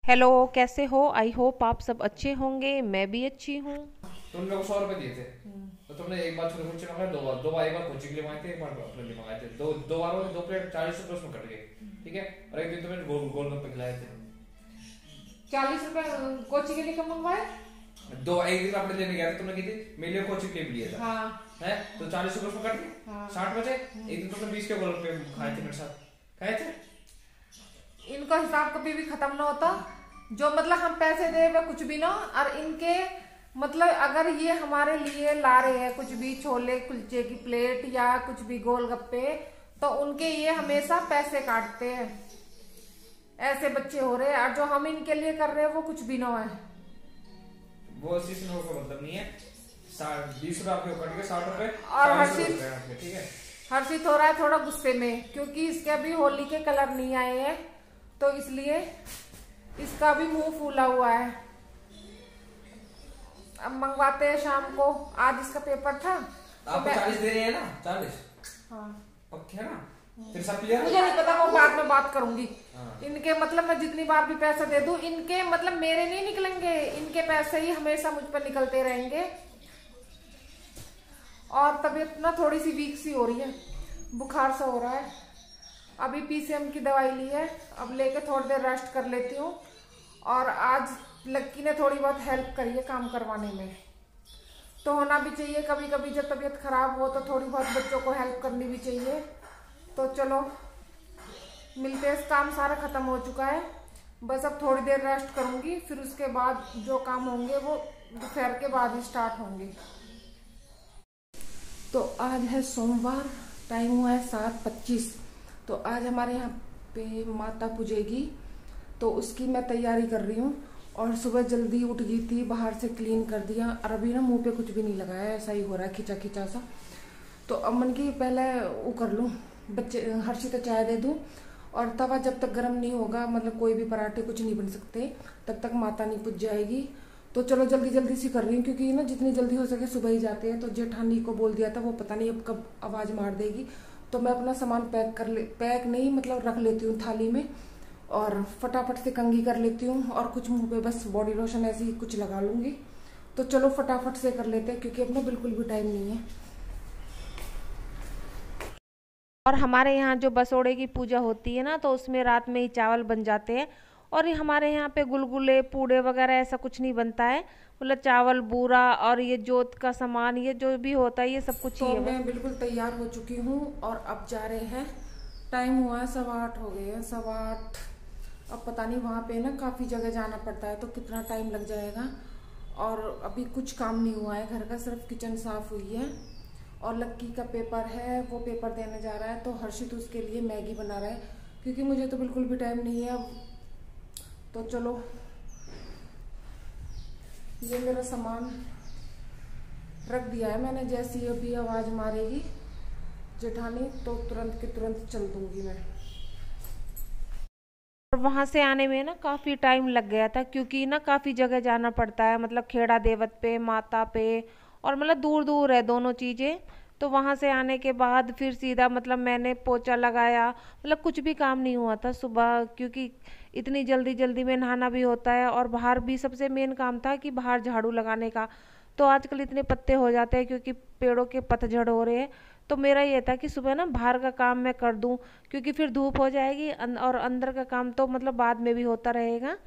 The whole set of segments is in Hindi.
हेलो, कैसे हो? आई होप आप सब अच्छे होंगे। मैं भी अच्छी हूँ। तुम लोग 100 रुपए दिए थे। तो तुमने एक बार छोले कुलचे मंगाए, दो बार, एक बार कोचिंग के लिए मंगाए थे, एक बार अपने लिए मंगाए थे। दो बार में 2 प्लेट 40 रुपए उसमें कट गए। ठीक है। और एक दिन तुमने गोलगप्पे खिलाए थे। 40 रुपए कोची के लिए कब मंगवाए? दो एक दिन अपने लेने गया था, तुमने की थी मेरे लिए कोचिंग के लिए भी लिया था। हाँ। है तो 40 रुपए उसमें कट गए। हाँ। 60 बचे। एक दिन तुमने 20 के गोलगप्पे खाए थे मेरे साथ, खाए थे। इनका हिसाब कभी भी खत्म ना होता। जो मतलब हम पैसे दे वे कुछ भी ना, और इनके मतलब अगर ये हमारे लिए ला रहे हैं कुछ भी, छोले कुलचे की प्लेट या कुछ भी गोलगप्पे, तो उनके ये हमेशा पैसे काटते हैं। ऐसे बच्चे हो रहे हैं, और जो हम इनके लिए कर रहे हैं वो कुछ भी ना है। वो 80 नोट का मतलब नहीं है। 20 रुपए आपके कट गए, 60 रुपए। और 40 रुपए हर्षित आपके, ठीक है। हर्षित हो रहा है थोड़ा गुस्से में, क्योंकि इसके अभी होली के कलर नहीं आए हैं, तो इसलिए इसका भी मुंह फूला हुआ है। अब मंगवाते हैं शाम को। आज इसका पेपर था तो आपको 40 दे रहे हैं ना, 40। हाँ, पक्के है ना? फिर सब क्लियर मुझे नहीं पता, वो बाद में बात करूंगी। हाँ। इनके मतलब मैं जितनी बार भी पैसे दे दूं, इनके मतलब मेरे नहीं निकलेंगे, इनके पैसे ही हमेशा मुझ पर निकलते रहेंगे। और तबीयत ना थोड़ी सी वीक सी हो रही है, बुखार सा हो रहा है। अभी पीसीएम की दवाई ली है, अब लेके थोड़ी देर रेस्ट कर लेती हूँ। और आज लक्की ने थोड़ी बहुत हेल्प करी है काम करवाने में, तो होना भी चाहिए कभी कभी। जब तबीयत खराब हो तो थोड़ी बहुत बच्चों को हेल्प करनी भी चाहिए। तो चलो मिलते हैं। काम सारा खत्म हो चुका है, बस अब थोड़ी देर रेस्ट करूंगी, फिर उसके बाद जो काम होंगे वो दोपहर के बाद ही स्टार्ट होंगे। तो आज है सोमवार, टाइम हुआ है 7:25। तो आज हमारे यहाँ पे माता पूजेगी, तो उसकी मैं तैयारी कर रही हूँ। और सुबह जल्दी उठ गई थी, बाहर से क्लीन कर दिया, और अभी ना मुंह पे कुछ भी नहीं लगाया, ऐसा ही हो रहा है खिंचा खिंचा सा। तो अब मन की पहले वो कर लूँ, बच्चे हर्षित को चाय दे दूँ। और तवा जब तक गर्म नहीं होगा, मतलब कोई भी पराठे कुछ नहीं बन सकते, तब तक माता नहीं पूज जाएगी। तो चलो जल्दी जल्दी सी कर रही हूँ, क्योंकि ना जितनी जल्दी हो सके सुबह ही जाते हैं। तो जेठानी को बोल दिया था, वो पता नहीं अब कब आवाज मार देगी। तो मैं अपना सामान पैक नहीं मतलब रख लेती हूँ थाली में, और फटाफट से कंघी कर लेती हूँ, और कुछ मुंह पे बस बॉडी लोशन ऐसे ही कुछ लगा लूंगी। तो चलो फटाफट से कर लेते हैं, क्योंकि अब ना बिल्कुल भी टाइम नहीं है। और हमारे यहाँ जो बसोड़े की पूजा होती है ना, तो उसमें रात में ही चावल बन जाते हैं। और ये हमारे यहाँ पे गुलगुले पूड़े वगैरह ऐसा कुछ नहीं बनता है, मतलब चावल बूरा और ये जोत का सामान, ये जो भी होता है ये सब कुछ ही तो है बस। मैं बिल्कुल तैयार हो चुकी हूँ और अब जा रहे हैं। टाइम हुआ है 8:15 हो गए हैं, 8:15। अब पता नहीं वहाँ पे ना काफ़ी जगह जाना पड़ता है, तो कितना टाइम लग जाएगा। और अभी कुछ काम नहीं हुआ है घर का, सिर्फ किचन साफ हुई है। और लक्की का पेपर है, वो पेपर देने जा रहा है, तो हर्षित उसके लिए मैगी बना रहा है, क्योंकि मुझे तो बिल्कुल भी टाइम नहीं है अब। तो चलो, ये मेरा सामान रख दिया है मैंने, जैसी अभी आवाज मारेगी जेठानी तो तुरंत के तुरंत चल दूंगी मैं। और वहां से आने में ना काफी टाइम लग गया था, क्योंकि ना काफी जगह जाना पड़ता है, मतलब खेड़ा देवत पे, माता पे, और मतलब दूर दूर है दोनों चीजें। तो वहां से आने के बाद फिर सीधा मतलब मैंने पोछा लगाया, मतलब कुछ भी काम नहीं हुआ था सुबह, क्योंकि इतनी जल्दी जल्दी में नहाना भी होता है। और बाहर भी सबसे मेन काम था कि बाहर झाड़ू लगाने का। तो आजकल इतने पत्ते हो जाते हैं, क्योंकि पेड़ों के पतझड़ हो रहे हैं। तो मेरा ये था कि सुबह ना बाहर का काम मैं कर दूं, क्योंकि फिर धूप हो जाएगी, और अंदर का काम तो मतलब बाद में भी होता रहेगा।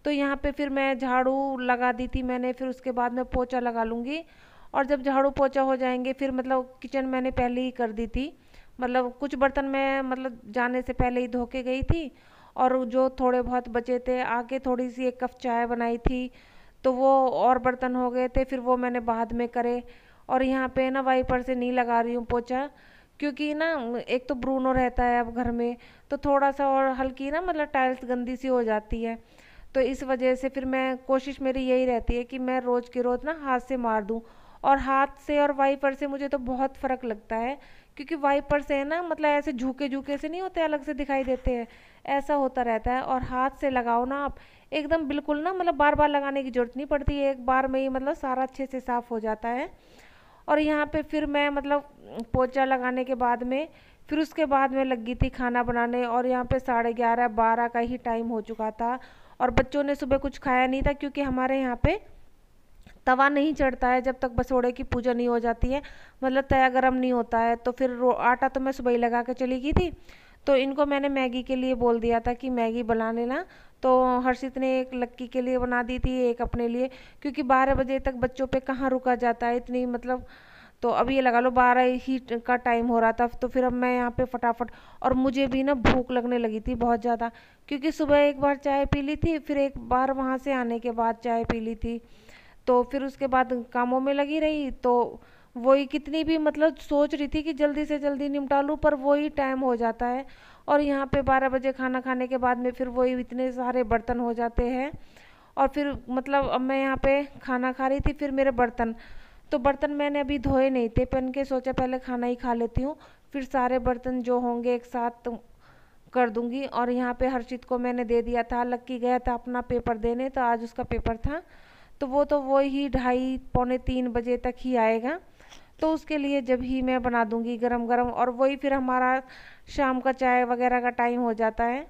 तो यहाँ पे फिर मैं झाड़ू लगा दी थी मैंने, फिर उसके बाद मैं पोछा लगा लूँगी। और जब झाड़ू पोछा हो जाएंगे, फिर मतलब किचन मैंने पहले ही कर दी थी, मतलब कुछ बर्तन मैं मतलब जाने से पहले ही धो के गई थी। और जो थोड़े बहुत बचे थे, आके थोड़ी सी 1 कप चाय बनाई थी, तो वो और बर्तन हो गए थे, फिर वो मैंने बाद में करे। और यहाँ पे ना वाइपर से नहीं लगा रही हूँ पोछा, क्योंकि ना एक तो ब्रूनो रहता है अब घर में, तो थोड़ा सा और हल्की ना मतलब टाइल्स गंदी सी हो जाती है। तो इस वजह से फिर मैं कोशिश मेरी यही रहती है कि मैं रोज के रोज ना हाथ से मार दूं। और हाथ से और वाइपर से मुझे तो बहुत फर्क लगता है, क्योंकि वाइपर से है ना मतलब ऐसे झुके झुके से नहीं होते, अलग से दिखाई देते हैं, ऐसा होता रहता है। और हाथ से लगाओ ना आप, एकदम बिल्कुल ना मतलब बार बार लगाने की जरूरत नहीं पड़ती है, एक बार में ही मतलब सारा अच्छे से साफ हो जाता है। और यहाँ पे फिर मैं मतलब पोछा लगाने के बाद में फिर उसके बाद में लगी थी खाना बनाने, और यहाँ पे 11:30 12 का ही टाइम हो चुका था। और बच्चों ने सुबह कुछ खाया नहीं था क्योंकि हमारे यहाँ पे तवा नहीं चढ़ता है जब तक बसोड़े की पूजा नहीं हो जाती है, मतलब तया गरम नहीं होता है। तो फिर आटा तो मैं सुबह ही लगा के चली गई थी। तो इनको मैंने मैगी के लिए बोल दिया था कि मैगी बना लेना। तो हर्षित ने एक लक्की के लिए बना दी थी, एक अपने लिए, क्योंकि 12 बजे तक बच्चों पे कहाँ रुका जाता है इतनी, मतलब तो अब ये लगा लो 12 ही का टाइम हो रहा था। तो फिर अब मैं यहाँ पे फटाफट, और मुझे भी ना भूख लगने लगी थी बहुत ज़्यादा, क्योंकि सुबह एक बार चाय पी ली थी, फिर एक बार वहाँ से आने के बाद चाय पी ली थी। तो फिर उसके बाद कामों में लगी रही। तो वही कितनी भी मतलब सोच रही थी कि जल्दी से जल्दी निपटा लूँ, पर वही टाइम हो जाता है। और यहाँ पे 12 बजे खाना खाने के बाद में फिर वही इतने सारे बर्तन हो जाते हैं। और फिर मतलब अब मैं यहाँ पे खाना खा रही थी, फिर मेरे बर्तन, तो बर्तन मैंने अभी धोए नहीं थे, पहन के सोचा पहले खाना ही खा लेती हूँ, फिर सारे बर्तन जो होंगे एक साथ कर दूंगी। और यहाँ पे हर्षित को मैंने दे दिया था, लक्की गया था अपना पेपर देने, तो आज उसका पेपर था। तो वो ही 2:30 पौने 3 बजे तक ही आएगा। तो उसके लिए जब ही मैं बना दूंगी गरम गरम, और वही फिर हमारा शाम का चाय वगैरह का टाइम हो जाता है।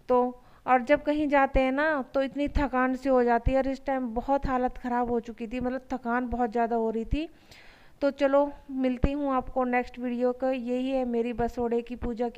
तो और जब कहीं जाते हैं ना तो इतनी थकान सी हो जाती है, और इस टाइम बहुत हालत ख़राब हो चुकी थी, मतलब थकान बहुत ज़्यादा हो रही थी। तो चलो मिलती हूँ आपको नेक्स्ट वीडियो का। यही है मेरी बसोड़े की पूजा की